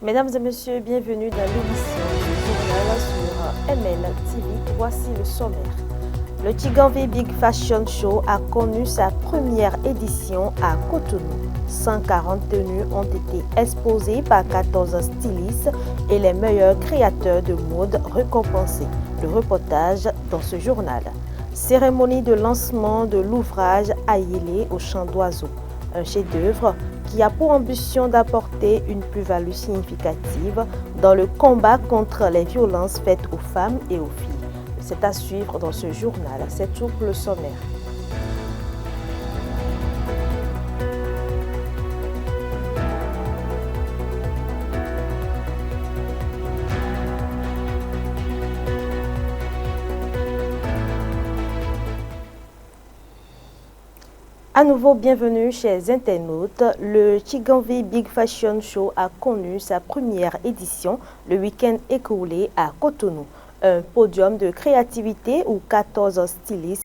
Mesdames et messieurs, bienvenue dans l'émission du journal sur ML TV. Voici le sommaire. Le Tiganvi Big Fashion Show a connu sa première édition à Cotonou. 140 tenues ont été exposées par 14 stylistes et les meilleurs créateurs de mode récompensés. Le reportage dans ce journal. Cérémonie de lancement de l'ouvrage Aïlé au chant d'oiseaux. Un chef-d'œuvre qui a pour ambition d'apporter une plus-value significative dans le combat contre les violences faites aux femmes et aux filles. C'est à suivre dans ce journal. C'est tout pour le sommaire. À nouveau, bienvenue chers internautes. Le Tiganvi Big Fashion Show a connu sa première édition le week-end écoulé à Cotonou. Un podium de créativité où 14 stylistes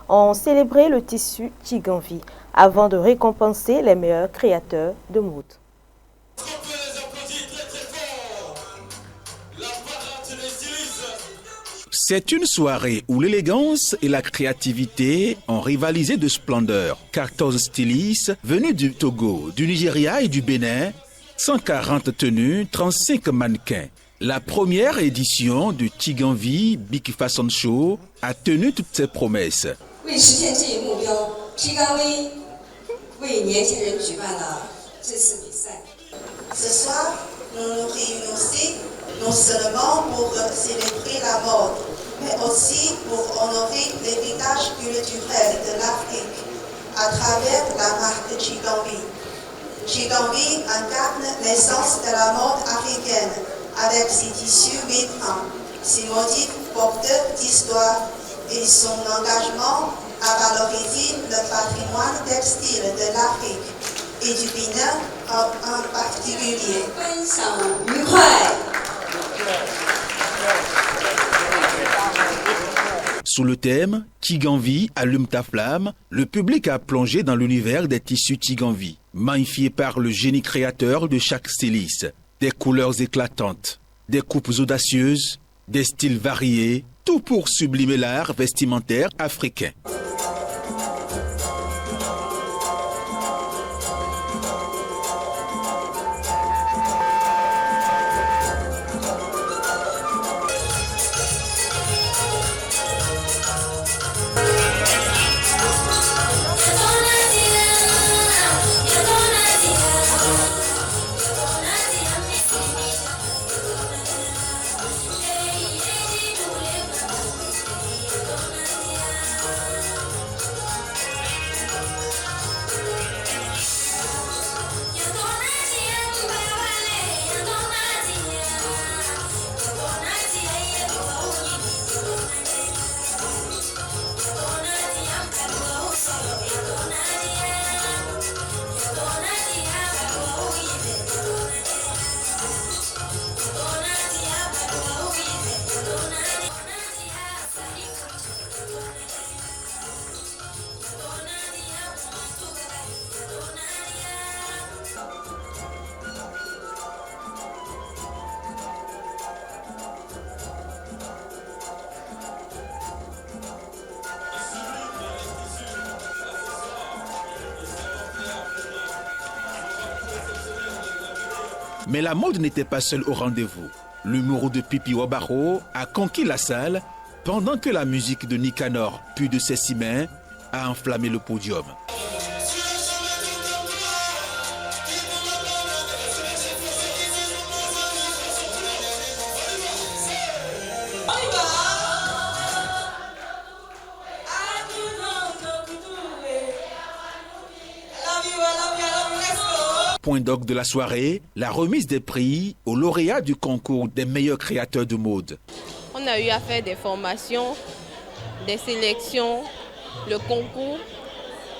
ont célébré le tissu Tiganvi avant de récompenser les meilleurs créateurs de mode. C'est une soirée où l'élégance et la créativité ont rivalisé de splendeur. 14 stylistes venus du Togo, du Nigeria et du Bénin, 140 tenues, 35 mannequins. La première édition du Tiganvi Big Fashion Show a tenu toutes ses promesses. Ce soir, nous nous réunissons non seulement pour célébrer la mode, mais aussi pour honorer l'héritage culturel de l'Afrique à travers la marque Tiganvi. Tiganvi incarne l'essence de la mode africaine avec ses tissus vibrants, ses motifs porteurs d'histoire et son engagement à valoriser le patrimoine textile de l'Afrique et du Bénin en particulier. Sous le thème « Tiganvi, allume ta flamme », le public a plongé dans l'univers des tissus Tiganvi, magnifiés par le génie créateur de chaque styliste. Des couleurs éclatantes, des coupes audacieuses, des styles variés, tout pour sublimer l'art vestimentaire africain. Mais la mode n'était pas seule au rendez-vous. L'humour de Pipi Wabaro a conquis la salle pendant que la musique de Nicanor, puis de ses 6 mains, a enflammé le podium. Point d'orgue de la soirée, la remise des prix aux lauréats du concours des meilleurs créateurs de mode. On a eu à faire des formations, des sélections, le concours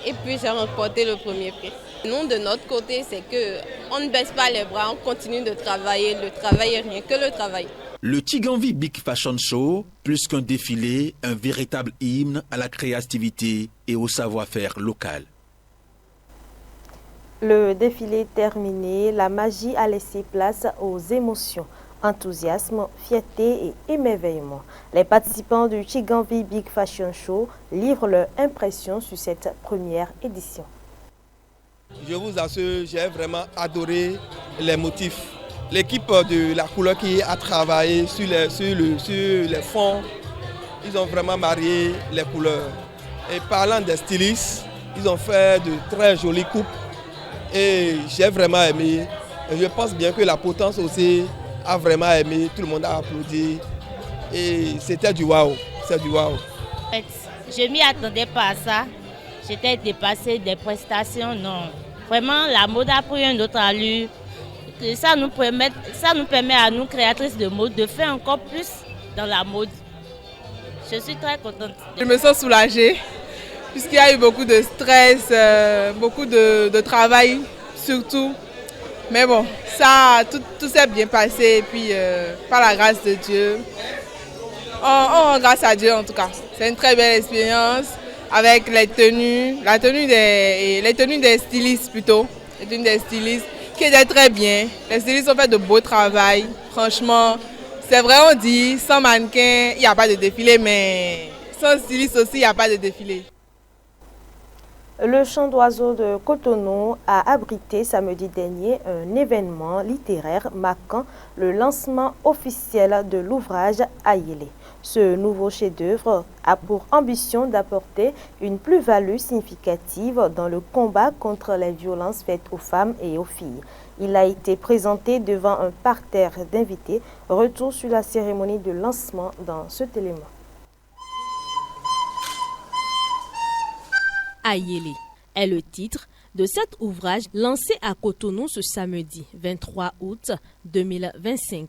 et puis j'ai remporté le premier prix. Nous, de notre côté, c'est qu'on ne baisse pas les bras, on continue de travailler. Le travail est rien que le travail. Le Tiganvi Big Fashion Show, plus qu'un défilé, un véritable hymne à la créativité et au savoir-faire local. Le défilé terminé, la magie a laissé place aux émotions, enthousiasme, fierté et émerveillement. Les participants du Chiganvi Big Fashion Show livrent leur impression sur cette première édition. Je vous assure, j'ai vraiment adoré les motifs. L'équipe de la couleur qui a travaillé sur les fonds, ils ont vraiment marié les couleurs. Et parlant des stylistes, ils ont fait de très jolies coupes. Et j'ai vraiment aimé. Et je pense bien que la potence aussi a vraiment aimé. Tout le monde a applaudi. Et c'était du waouh. C'est du waouh. Je ne m'y attendais pas à ça. J'étais dépassée des prestations. Non. Vraiment, la mode a pris une autre allure. Ça nous permet à nous, créatrices de mode, de faire encore plus dans la mode. Je suis très contente. Je me sens soulagée. Puisqu'il y a eu beaucoup de stress, beaucoup de travail surtout. Mais bon, ça, tout s'est bien passé. Et puis, par la grâce de Dieu, on rend grâce à Dieu en tout cas. C'est une très belle expérience avec les tenues des stylistes plutôt. Les tenues des stylistes qui étaient très bien. Les stylistes ont fait de beau travail. Franchement, c'est vrai, on dit, sans mannequin, il n'y a pas de défilé, mais sans styliste aussi, il n'y a pas de défilé. Le Chant d'oiseaux de Cotonou a abrité samedi dernier un événement littéraire marquant le lancement officiel de l'ouvrage Ayélé. Ce nouveau chef-d'œuvre a pour ambition d'apporter une plus-value significative dans le combat contre les violences faites aux femmes et aux filles. Il a été présenté devant un parterre d'invités. Retour sur la cérémonie de lancement dans cet élément. Ayélé est le titre de cet ouvrage lancé à Cotonou ce samedi 23 août 2025.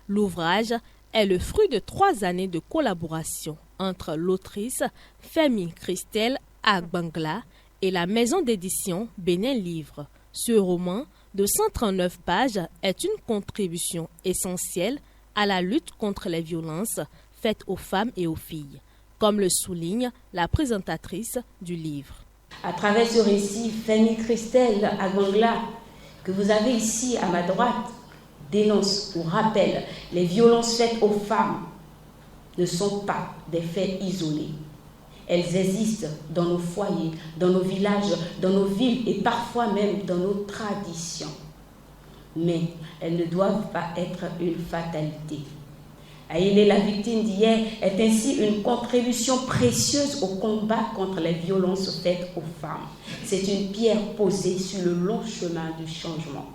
L'ouvrage est le fruit de 3 années de collaboration entre l'autrice Femi Christelle Agbangla et la maison d'édition Bénin Livre. Ce roman de 139 pages est une contribution essentielle à la lutte contre les violences faites aux femmes et aux filles, comme le souligne la présentatrice du livre. À travers ce récit, Femi Christelle Agbangla, que vous avez ici à ma droite, dénonce ou rappelle les violences faites aux femmes ne sont pas des faits isolés. Elles existent dans nos foyers, dans nos villages, dans nos villes et parfois même dans nos traditions. Mais elles ne doivent pas être une fatalité. Ayélé, la victime d'hier, est ainsi une contribution précieuse au combat contre les violences faites aux femmes. C'est une pierre posée sur le long chemin du changement.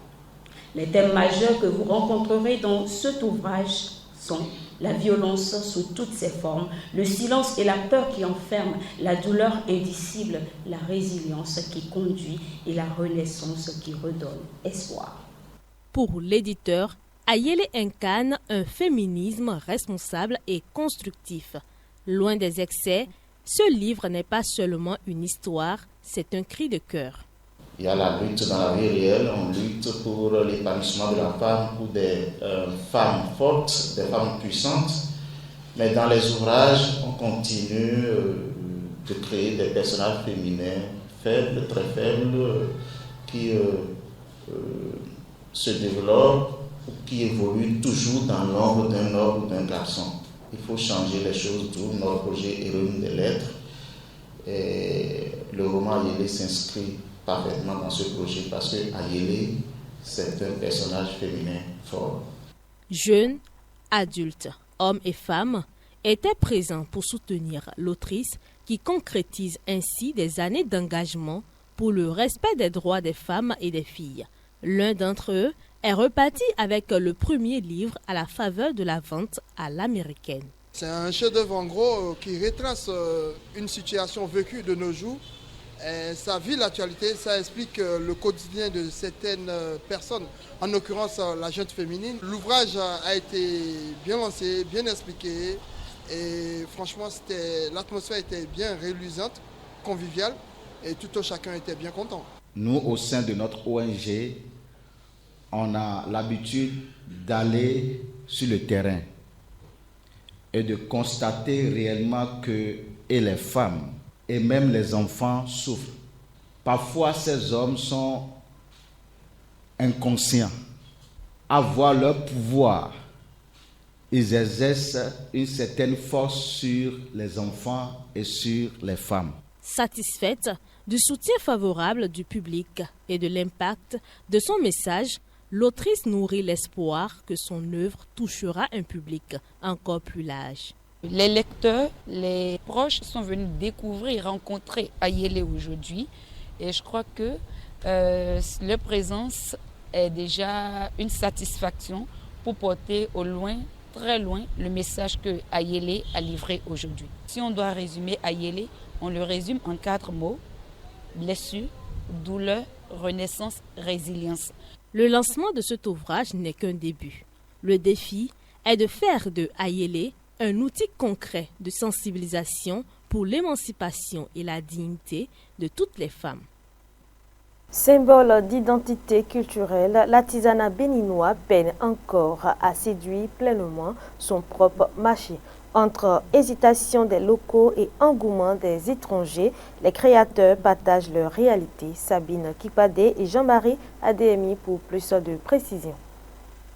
Les thèmes majeurs que vous rencontrerez dans cet ouvrage sont la violence sous toutes ses formes, le silence et la peur qui enferment, la douleur indicible, la résilience qui conduit et la renaissance qui redonne espoir. Pour l'éditeur, Ayélé incarne un féminisme responsable et constructif. Loin des excès, ce livre n'est pas seulement une histoire, c'est un cri de cœur. Il y a la lutte dans la vie réelle, on lutte pour l'épanouissement de la femme, pour des femmes fortes, des femmes puissantes. Mais dans les ouvrages, on continue de créer des personnages féminins faibles, très faibles, qui se développent, qui évoluent toujours dans l'ombre d'un homme ou d'un garçon. Il faut changer les choses, d'où notre projet Héroïne des lettres. Et le roman Ayélé s'inscrit parfaitement dans ce projet parce que Ayélé, c'est un personnage féminin fort. Jeunes, adultes, hommes et femmes étaient présents pour soutenir l'autrice qui concrétise ainsi des années d'engagement pour le respect des droits des femmes et des filles. L'un d'entre eux est reparti avec le premier livre à la faveur de la vente à l'américaine. C'est un chef-d'œuvre en gros qui retrace une situation vécue de nos jours. Et ça vit l'actualité, ça explique le quotidien de certaines personnes, en l'occurrence la jeune féminine. L'ouvrage a été bien lancé, bien expliqué et franchement l'atmosphère était bien reluisante, conviviale et tout un chacun était bien content. Nous, au sein de notre ONG, on a l'habitude d'aller sur le terrain et de constater réellement que et les femmes et même les enfants souffrent. Parfois, ces hommes sont inconscients, avoir leur pouvoir, ils exercent une certaine force sur les enfants et sur les femmes. Satisfaite du soutien favorable du public et de l'impact de son message, l'autrice nourrit l'espoir que son œuvre touchera un public encore plus large. Les lecteurs, les proches sont venus découvrir et rencontrer Ayélé aujourd'hui. Et je crois que leur présence est déjà une satisfaction pour porter au loin, très loin, le message que Ayélé a livré aujourd'hui. Si on doit résumer Ayélé, on le résume en 4 mots: blessure, douleur, renaissance, résilience. Le lancement de cet ouvrage n'est qu'un début. Le défi est de faire de Ayélé un outil concret de sensibilisation pour l'émancipation et la dignité de toutes les femmes. Symbole d'identité culturelle, l'artisanat béninois peine encore à séduire pleinement son propre marché. Entre hésitation des locaux et engouement des étrangers, les créateurs partagent leur réalité. Sabine Kipadé et Jean-Marie Adémi pour plus de précision.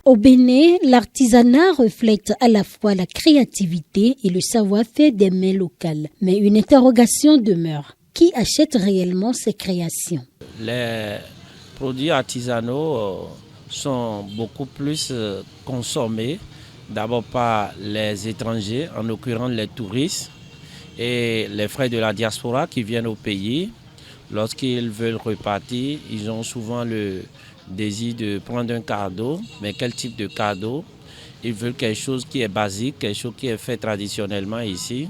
Au Bénin, l'artisanat reflète à la fois la créativité et le savoir-faire des mains locales. Mais une interrogation demeure. Qui achète réellement ces créations? Les produits artisanaux sont beaucoup plus consommés, d'abord par les étrangers, en l'occurrence les touristes et les frères de la diaspora qui viennent au pays. Lorsqu'ils veulent repartir, ils ont souvent le désir de prendre un cadeau. Mais quel type de cadeau? Ils veulent quelque chose qui est basique, quelque chose qui est fait traditionnellement ici.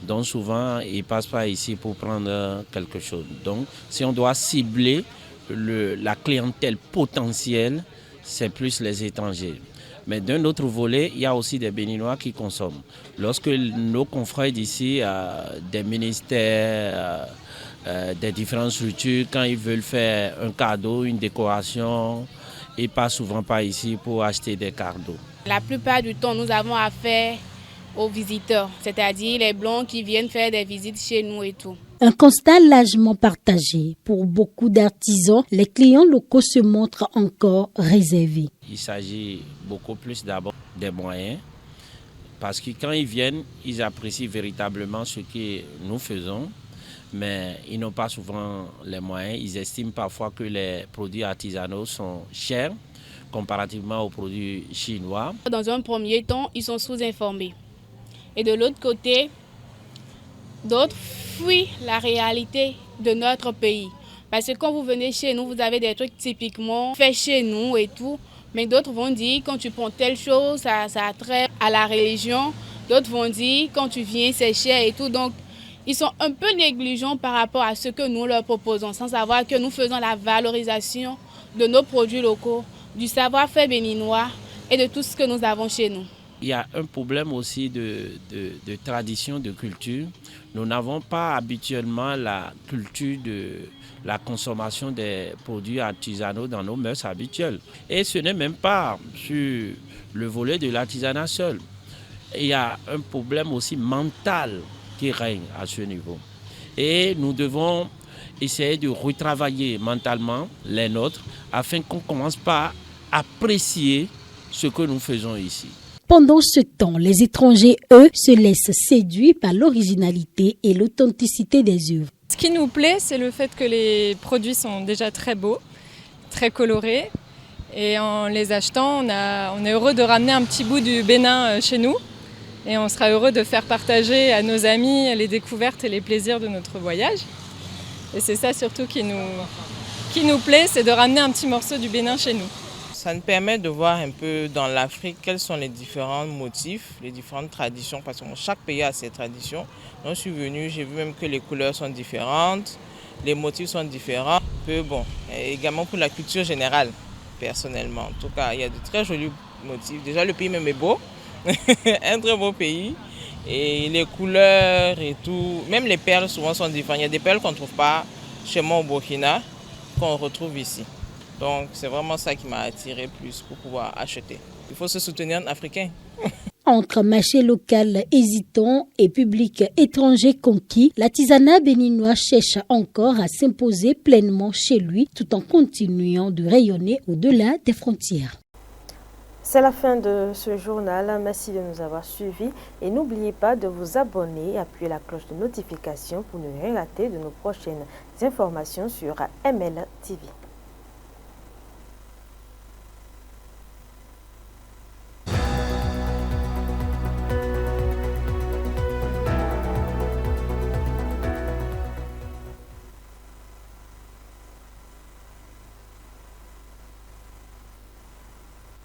Donc souvent, ils ne passent pas ici pour prendre quelque chose. Donc si on doit cibler la clientèle potentielle, c'est plus les étrangers. Mais d'un autre volet, il y a aussi des Béninois qui consomment. Lorsque nos confrères d'ici, des ministères, des différentes structures, quand ils veulent faire un cadeau, une décoration, ils ne passent souvent pas ici pour acheter des cadeaux. La plupart du temps, nous avons affaire aux visiteurs, c'est-à-dire les Blancs qui viennent faire des visites chez nous et tout. Un constat largement partagé. Pour beaucoup d'artisans, les clients locaux se montrent encore réservés. Il s'agit beaucoup plus d'abord des moyens, parce que quand ils viennent, ils apprécient véritablement ce que nous faisons, mais ils n'ont pas souvent les moyens. Ils estiment parfois que les produits artisanaux sont chers comparativement aux produits chinois. Dans un premier temps, ils sont sous-informés. Et de l'autre côté, d'autres fuient la réalité de notre pays. Parce que quand vous venez chez nous, vous avez des trucs typiquement faits chez nous et tout. Mais d'autres vont dire, quand tu prends telle chose, ça a trait à la religion. D'autres vont dire, quand tu viens, c'est cher et tout. Donc, ils sont un peu négligents par rapport à ce que nous leur proposons, sans savoir que nous faisons la valorisation de nos produits locaux, du savoir-faire béninois et de tout ce que nous avons chez nous. Il y a un problème aussi de tradition, de culture. Nous n'avons pas habituellement la culture de la consommation des produits artisanaux dans nos mœurs habituelles. Et ce n'est même pas sur le volet de l'artisanat seul. Il y a un problème aussi mental qui règne à ce niveau. Et nous devons essayer de retravailler mentalement les nôtres afin qu'on commence par apprécier ce que nous faisons ici. Pendant ce temps, les étrangers, eux, se laissent séduire par l'originalité et l'authenticité des œuvres. Ce qui nous plaît, c'est le fait que les produits sont déjà très beaux, très colorés. Et en les achetant, on est heureux de ramener un petit bout du Bénin chez nous. Et on sera heureux de faire partager à nos amis les découvertes et les plaisirs de notre voyage. Et c'est ça surtout qui nous plaît, c'est de ramener un petit morceau du Bénin chez nous. Ça nous permet de voir un peu dans l'Afrique quels sont les différents motifs, les différentes traditions, parce que chaque pays a ses traditions. Donc, je suis venue, j'ai vu même que les couleurs sont différentes, les motifs sont différents. Bon, et également pour la culture générale, personnellement. En tout cas, il y a de très jolis motifs. Déjà, le pays même est beau, un très beau pays. Et les couleurs et tout, même les perles souvent sont différentes. Il y a des perles qu'on ne trouve pas chez moi au Burkina, qu'on retrouve ici. Donc c'est vraiment ça qui m'a attiré plus pour pouvoir acheter. Il faut se soutenir en africain. entre marché local hésitant et public étranger conquis, l'artisanat béninois cherche encore à s'imposer pleinement chez lui tout en continuant de rayonner au-delà des frontières. C'est la fin de ce journal. Merci de nous avoir suivis et n'oubliez pas de vous abonner et appuyer la cloche de notification pour ne rien rater de nos prochaines informations sur ML TV.